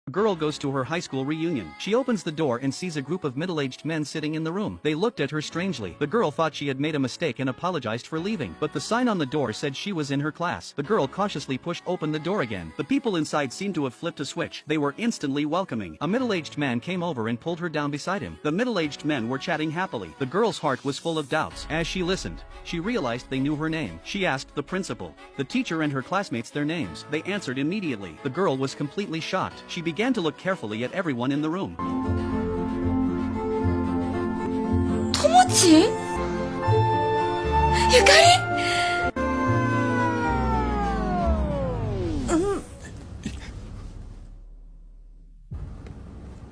A girl goes to her high school reunion. She opens the door and sees a group of middle-aged men sitting in the room. They looked at her strangely. The girl thought she had made a mistake and apologized for leaving, but the sign on the door said she was in her class. The girl cautiously pushed open the door again. The people inside seemed to have flipped a switch. They were instantly welcoming. A middle-aged man came over and pulled her down beside him. The middle-aged men were chatting happily. The girl's heart was full of doubts. As she listened, she realized they knew her name. She asked the principal, the teacher and her classmates their names. They answered immediately. The girl was completely shocked. She began to look carefully at everyone in the room. 토모치? 유카리?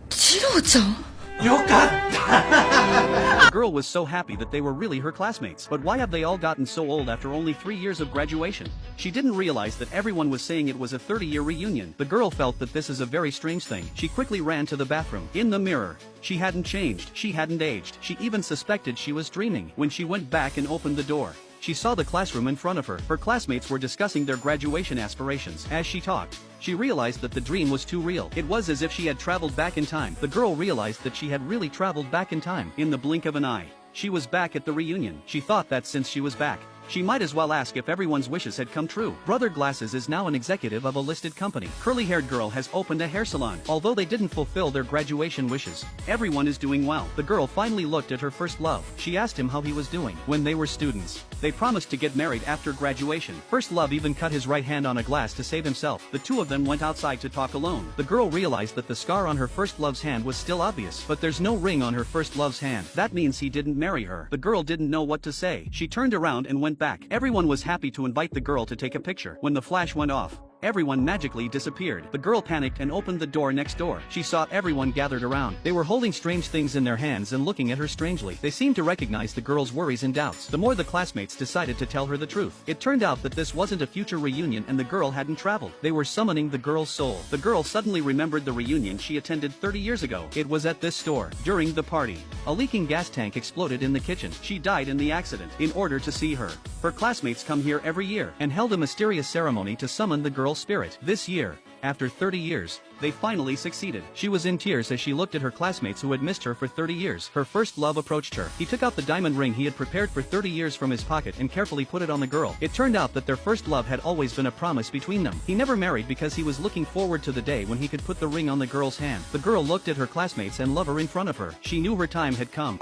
지로우짱? The girl was so happy that they were really her classmates. But why have they all gotten so old after only 3 years of graduation? She didn't realize that everyone was saying it was a 30-year reunion. The girl felt that this is a very strange thing. She quickly ran to the bathroom. In the mirror, she hadn't changed. She hadn't aged. She even suspected she was dreaming. When she went back and opened the door, she saw the classroom in front of her. Her classmates were discussing their graduation aspirations. As she talked, she realized that the dream was too real. It was as if she had traveled back in time. The girl realized that she had really traveled back in time. In the blink of an eye, she was back at the reunion. She thought that since she was back, she might as well ask if everyone's wishes had come true. Brother Glasses is now an executive of a listed company. Curly-haired girl has opened a hair salon. Although they didn't fulfill their graduation wishes, everyone is doing well. The girl finally looked at her first love. She asked him how he was doing. When they were students, they promised to get married after graduation. First love even cut his right hand on a glass to save himself. The two of them went outside to talk alone. The girl realized that the scar on her first love's hand was still obvious, but there's no ring on her first love's hand. That means he didn't marry her. The girl didn't know what to say. She turned around and went back. Everyone was happy to invite the girl to take a picture. When the flash went off, everyone magically disappeared. The girl panicked and opened the door next door. She saw everyone gathered around. They were holding strange things in their hands and looking at her strangely. They seemed to recognize the girl's worries and doubts. The more the classmates decided to tell her the truth. It turned out that this wasn't a future reunion and the girl hadn't traveled. They were summoning the girl's soul. The girl suddenly remembered the reunion she attended 30 years ago. It was at this store. During the party, a leaking gas tank exploded in the kitchen. She died in the accident. In order to see her, her classmates come here every year and held a mysterious ceremony to summon the girl's spirit. This year, after 30 years, they finally succeeded. She was in tears as she looked at her classmates who had missed her for 30 years. Her first love approached her. He took out the diamond ring he had prepared for 30 years from his pocket and carefully put it on the girl. It turned out that their first love had always been a promise between them. He never married because he was looking forward to the day when he could put the ring on the girl's hand. The girl looked at her classmates and lover in front of her. She knew her time had come.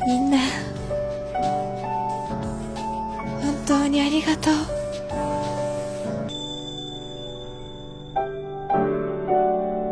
みんな、本当にありがとう。